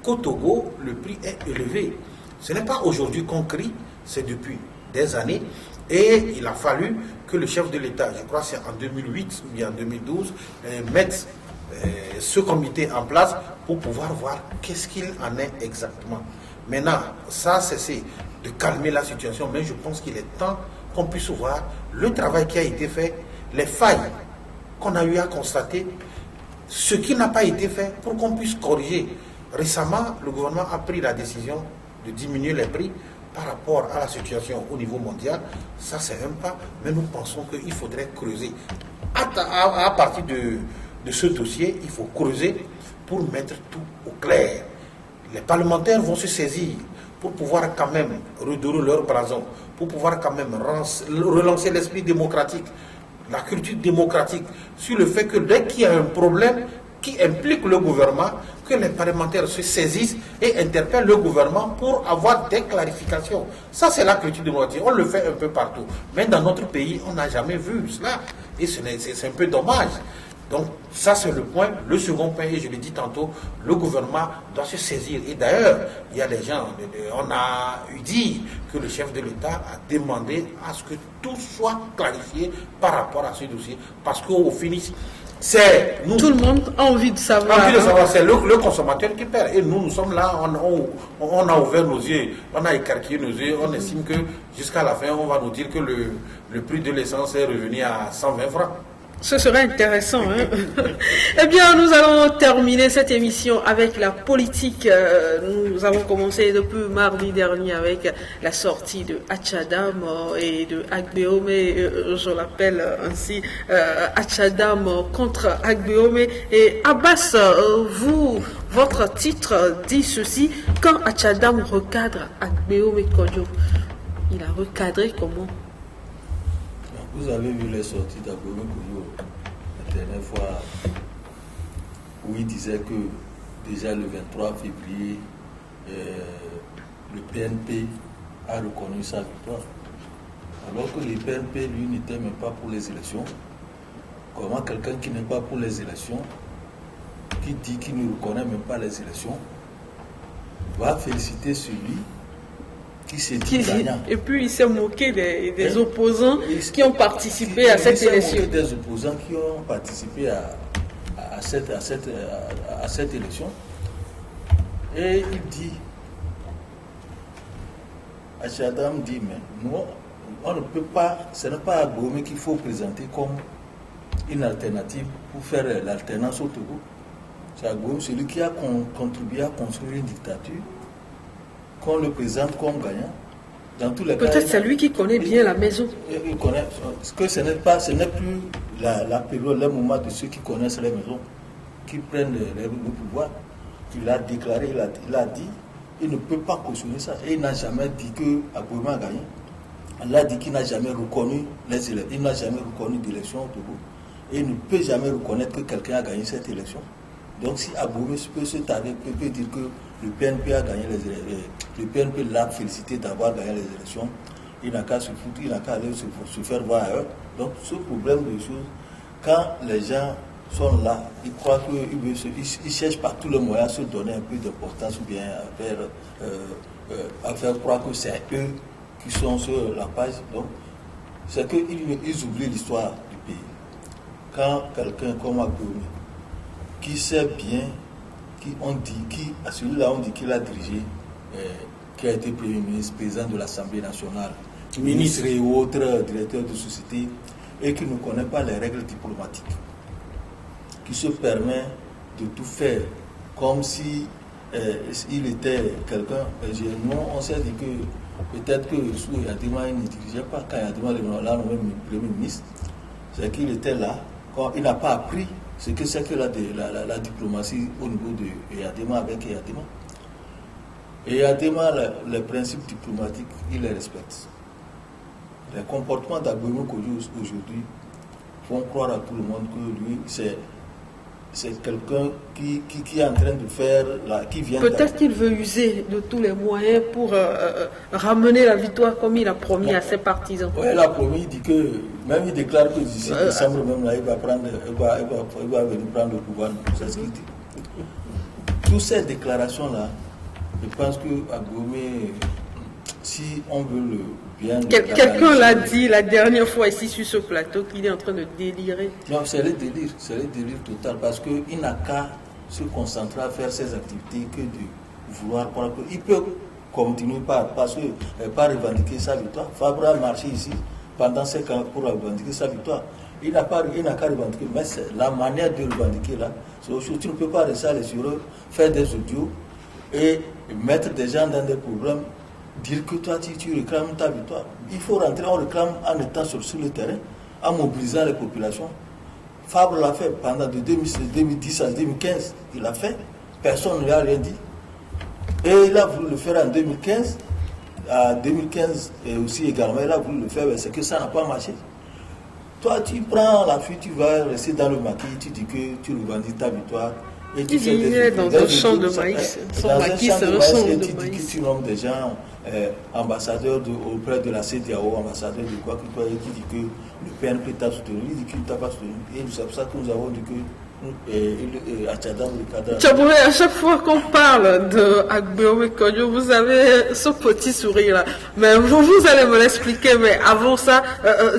qu'au Togo, le prix est élevé. Ce n'est pas aujourd'hui qu'on crie, c'est depuis des années. Et il a fallu que le chef de l'État, je crois que c'est en 2008 ou bien en 2012, mette ce comité en place pour pouvoir voir qu'est-ce qu'il en est exactement. Maintenant, ça c'est de calmer la situation, mais je pense qu'il est temps qu'on puisse voir le travail qui a été fait, les failles qu'on a eu à constater, ce qui n'a pas été fait pour qu'on puisse corriger. Récemment, le gouvernement a pris la décision de diminuer les prix par rapport à la situation au niveau mondial. Ça, c'est un pas, mais nous pensons qu'il faudrait creuser. À partir de ce dossier, il faut creuser pour mettre tout au clair. Les parlementaires vont se saisir pour pouvoir quand même redorer leur blason, pour pouvoir quand même relancer l'esprit démocratique, la culture démocratique, sur le fait que dès qu'il y a un problème qui implique le gouvernement, que les parlementaires se saisissent et interpellent le gouvernement pour avoir des clarifications. Ça, c'est la culture démocratique. On le fait un peu partout. Mais dans notre pays, on n'a jamais vu cela. Et c'est un peu dommage. Donc, ça, c'est le point. Le second point, et je l'ai dit tantôt, le gouvernement doit se saisir. Et d'ailleurs, il y a des gens, on a dit que le chef de l'État a demandé à ce que tout soit clarifié par rapport à ce dossier. Parce qu'au finish, c'est nous. Tout le monde a envie de savoir. C'est le consommateur qui perd. Et nous sommes là, on a ouvert nos yeux, on a écarquillé nos yeux. On estime que jusqu'à la fin, on va nous dire que le prix de l'essence est revenu à 120 francs. Ce serait intéressant. Hein? Eh bien, nous allons terminer cette émission avec la politique. Nous avons commencé depuis mardi dernier avec la sortie de Hatchadam et de Agbeome, je l'appelle ainsi, Hatchadam contre Agbeome. Et Abbas, votre titre dit ceci: quand Hatchadam recadre Agbeome Kodjo, il a recadré comment? Vous avez vu les sorties d'Agbeome Kodjo la dernière fois où il disait que déjà le 23 février, le PNP a reconnu sa victoire. Alors que le PNP, lui, n'était même pas pour les élections. Comment quelqu'un qui n'est pas pour les élections, qui dit qu'il ne reconnaît même pas les élections, va féliciter celui qui s'est dit gagnant. Et puis il s'est moqué des opposants qui ont participé à cette élection. Il s'est moqué des opposants qui ont participé à cette élection. Et il dit, Hatchadam dit, mais nous, on ne peut pas, ce n'est pas Agbeome qu'il faut présenter comme une alternative pour faire l'alternance au Togo. C'est Agbeome, celui qui a contribué à construire une dictature, qu'on le présente comme gagnant. Dans tous les cas, peut-être c'est lui qui connaît bien la maison. Il connaît, parce que ce n'est plus la période, le moment de ceux qui connaissent les maisons, qui prennent le pouvoir. il a déclaré, il a dit, il ne peut pas cautionner ça. Et il n'a jamais dit que Abouma a gagné. Il a dit qu'il n'a jamais reconnu les élections, il n'a jamais reconnu d'élection au Togo. Et il ne peut jamais reconnaître que quelqu'un a gagné cette élection. Donc si Aboumé peut se tarder, peut dire que le PNP a gagné les élections, le PNP l'a félicité d'avoir gagné les élections, il n'a qu'à se foutre, il n'a qu'à aller se faire voir ailleurs. Donc ce problème de choses, quand les gens sont là, ils croient qu'ils cherchent par tous les moyens à se donner un peu d'importance ou bien à faire croire que c'est eux qui sont sur la page. Donc c'est qu'ils oublient l'histoire du pays. Quand quelqu'un comme Aboumé, qui sait bien, à celui-là on dit qu'il a dirigé, qui a été Premier ministre, président de l'Assemblée nationale, ministre et autres directeurs de société, et qui ne connaît pas les règles diplomatiques, qui se permet de tout faire comme si il était quelqu'un. Nous, on s'est dit que peut-être que sous Yadima, il ne dirigeait pas. Quand Yadima l'a nommé Premier ministre, c'est qu'il était là, quand il n'a pas appris ce que c'est que la diplomatie au niveau de Yadima avec Yadima. Et Yadima, les principes diplomatiques, il les respecte. Les comportements d'Agbouemé aujourd'hui font croire à tout le monde que lui, c'est quelqu'un qui est en train de faire, qui vient... Peut-être qu'il veut user de tous les moyens pour ramener la victoire comme il a promis à ses partisans. Oui, il a promis, il dit que, même il déclare que d'ici décembre, même là, il va venir prendre le pouvoir. C'est ce qu'il dit. Toutes ces déclarations-là, je pense que Agbouemé, si on veut le bien... Quelqu'un l'a dit la dernière fois ici sur ce plateau qu'il est en train de délirer. Non, c'est le délire total parce qu'il n'a qu'à se concentrer à faire ses activités que de vouloir croire qu'il peut continuer par revendiquer sa victoire. Fabre a marché ici pendant 5 ans pour revendiquer sa victoire. Il n'a qu'à revendiquer, mais c'est la manière de revendiquer là. C'est autre chose. Tu ne peux pas rester à l'extérieur, faire des audios et mettre des gens dans des problèmes. Dire que toi tu réclames ta victoire. Il faut rentrer, on réclame en étant sur le terrain, en mobilisant les populations. Fabre l'a fait pendant de 2010 à 2015. Il l'a fait. Personne ne lui a rien dit. Et il a voulu le faire en 2015. À 2015 et aussi également, il a voulu le faire, mais c'est que ça n'a pas marché. Toi, tu prends la fuite, tu vas rester dans le maquis, tu dis que tu revendiques ta victoire. Et tu fais dans un champ de maïs. Son maquis, c'est un champ de maïs. Tu dis que tu nommes des gens ambassadeurs auprès de la CEDEAO, ambassadeurs de quoi que toi, et qui dit que le PNP t'a soutenu, il dit qu'il ne t'a pas soutenu. Et c'est pour ça que nous avons dit que Atchadam, le cadre. Tchabouré, à chaque fois qu'on parle de Agbouemé Kodjo, vous avez ce petit sourire là. Mais vous allez me l'expliquer. Mais avant ça,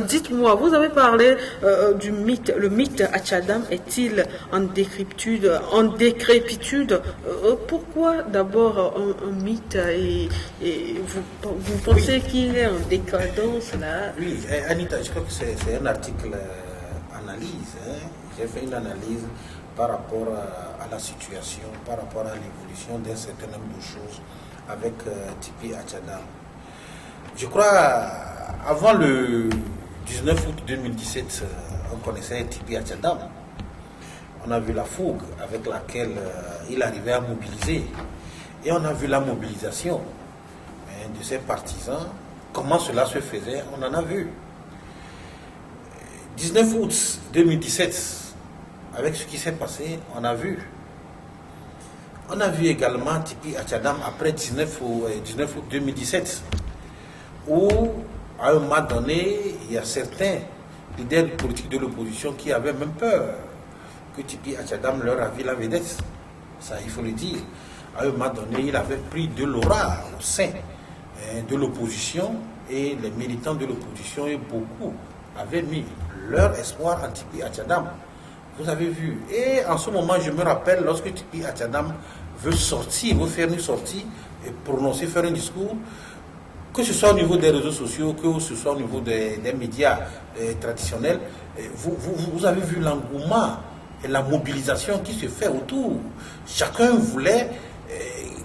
dites-moi, vous avez parlé du mythe. Le mythe Atchadam est-il en décrépitude? Pourquoi d'abord un mythe et vous pensez qu'il est en décadence là? Oui, Anita, je crois que c'est un article analyse. J'ai fait une analyse par rapport à la situation, par rapport à l'évolution d'un certain nombre de choses avec Tipi Atchadam. Je crois, avant le 19 août 2017, on connaissait Tipi Atchadam. On a vu la fougue avec laquelle il arrivait à mobiliser. Et on a vu la mobilisation de ses partisans. Comment cela se faisait, on en a vu. 19 août 2017, avec ce qui s'est passé, on a vu. On a vu également Tipi Atchadam après 19 août 2017, où, à un moment donné, il y a certains leaders politiques de l'opposition qui avaient même peur que Tipi Atchadam leur avait la vedette. Ça, il faut le dire. À un moment donné, il avait pris de l'aura au sein de l'opposition et les militants de l'opposition et beaucoup avaient mis leur espoir en Tipi Atchadam. Vous avez vu. Et en ce moment, je me rappelle, lorsque Tipi Atchadam veut sortir, veut faire une sortie et prononcer, faire un discours, que ce soit au niveau des réseaux sociaux, que ce soit au niveau des médias traditionnels, vous avez vu l'engouement et la mobilisation qui se fait autour. Chacun voulait,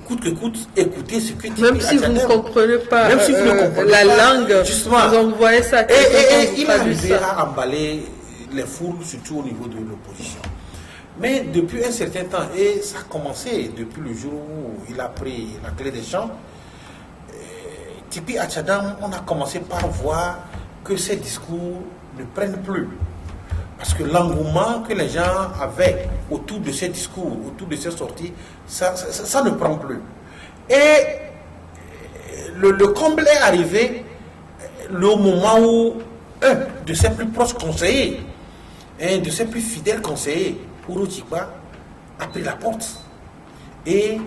coûte que coûte, écouter ce que Tipi Même si Atchadam, vous ne comprenez pas même si vous ne comprenez la pas, langue, justement, vous envoyez ça. Et il a arrivé à emballer les foules, surtout au niveau de l'opposition. Mais depuis un certain temps, et ça a commencé depuis le jour où il a pris la clé des champs, Tipi Achadam, on a commencé par voir que ces discours ne prennent plus. Parce que l'engouement que les gens avaient autour de ces discours, autour de ces sorties, ça ne prend plus. Et le comble est arrivé le moment où un de ses plus proches conseillers, un de ses plus fidèles conseillers, Ouro Tikpa, a pris la porte. Et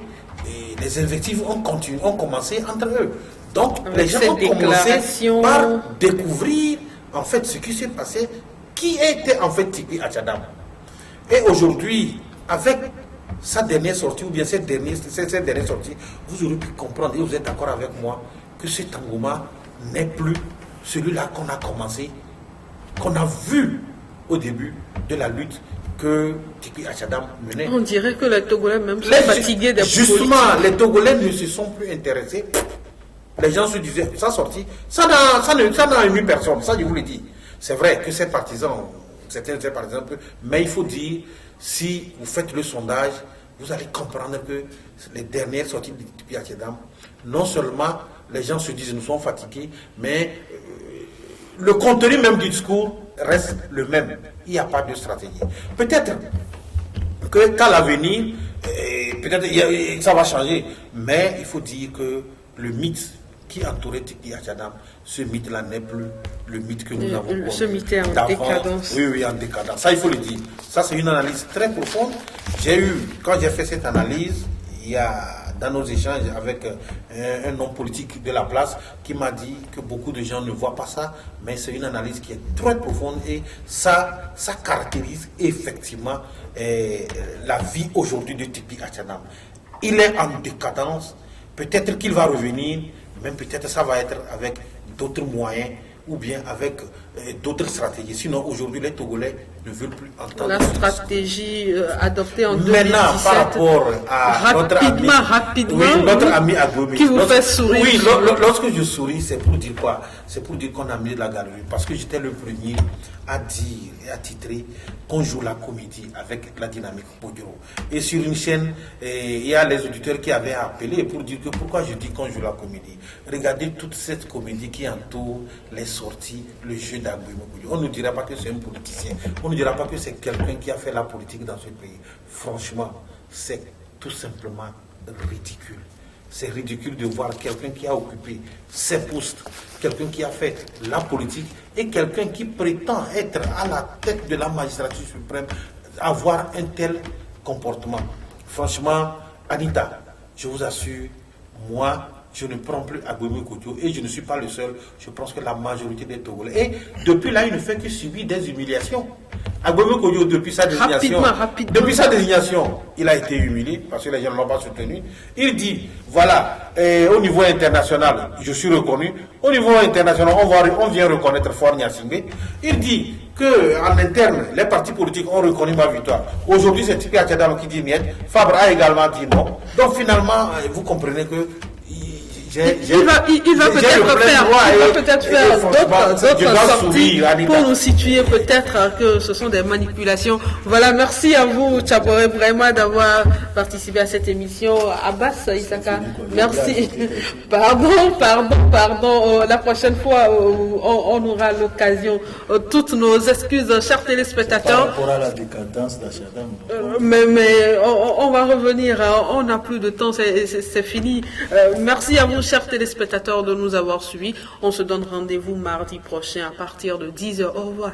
les invectives ont commencé entre eux. Donc les gens ont commencé par découvrir en fait ce qui s'est passé, qui était en fait Tipi Achadam. Et aujourd'hui, avec sa dernière sortie, ou bien cette dernière sortie, vous aurez pu comprendre, et vous êtes d'accord avec moi, que cet engouement n'est plus celui-là qu'on a commencé, qu'on a vu au début de la lutte que Tipi Achadam menait. On dirait que les Togolais même sont fatigués des politiques. Justement, les Togolais ne se sont plus intéressés. Les gens se disaient, sa sortie, ça n'a ému personne, ça je vous le dis. C'est vrai que ces partisans, certains de ces partisans, mais il faut dire, si vous faites le sondage, vous allez comprendre que les dernières sorties de Tipi Achadam, non seulement les gens se disent nous sommes fatigués, mais le contenu même du discours reste le même. Il n'y a pas de stratégie. Peut-être que qu'à l'avenir, peut-être ça va changer, mais il faut dire que le mythe qui entourait Tipi Achadam, ce mythe-là n'est plus le mythe que nous avons connu. Ce mythe est en décadence. Oui, en décadence. Ça, il faut le dire. Ça, c'est une analyse très profonde. Quand j'ai fait cette analyse, il y a dans nos échanges avec un homme politique de la place qui m'a dit que beaucoup de gens ne voient pas ça, mais c'est une analyse qui est très profonde et ça caractérise effectivement la vie aujourd'hui de Tipi Achadam. Il est en décadence. Peut-être qu'il va revenir, même peut-être ça va être avec d'autres moyens ou bien avec d'autres stratégies. Sinon, aujourd'hui, les Togolais ne veulent plus entendre. La stratégie adoptée en 2017. Maintenant, par rapport à notre ami Agomis, qui vous fait sourire. Oui, lorsque je souris, c'est pour dire quoi? C'est pour dire qu'on a mis de la galerie. Parce que j'étais le premier à dire et à titrer qu'on joue la comédie avec la dynamique Poduro. Et sur une chaîne, il y a les auditeurs qui avaient appelé pour dire que pourquoi je dis qu'on joue la comédie. Regardez toute cette comédie qui entoure les sorties, le jeu d'Agomis. On ne dira pas que c'est un politicien. On ne dira pas que c'est quelqu'un qui a fait la politique dans ce pays. Franchement, c'est tout simplement ridicule. C'est ridicule de voir quelqu'un qui a occupé ses postes, quelqu'un qui a fait la politique et quelqu'un qui prétend être à la tête de la magistrature suprême, avoir un tel comportement. Franchement, Anita, je vous assure, moi, je ne prends plus Agomis Kodjo et je ne suis pas le seul. Je pense que la majorité des Togolais. Et depuis là, il ne fait que subir des humiliations. Agomis Kodjo, depuis sa désignation, il a été humilié parce que les gens ne l'ont pas soutenu. Il dit, voilà, au niveau international, je suis reconnu. Au niveau international, on vient reconnaître Fort Gnassingbé. Il dit qu'en interne, les partis politiques ont reconnu ma victoire. Aujourd'hui, c'est Tipi Achadam qui dit niet. Fabre a également dit non. Donc finalement, vous comprenez que il va peut-être faire d'autres sorties pour nous situer peut-être que ce sont des manipulations. Voilà, merci à vous, Tchaboré, vraiment d'avoir participé à cette émission. Abbas Isaka, merci. Pardon. La prochaine fois, on aura l'occasion. Toutes nos excuses, chers téléspectateurs. Par rapport à la décadence d'Achadam. Mais on va revenir. On n'a plus de temps, c'est fini. Merci à vous, chers téléspectateurs, de nous avoir suivis. On se donne rendez-vous mardi prochain à partir de 10h. Au revoir.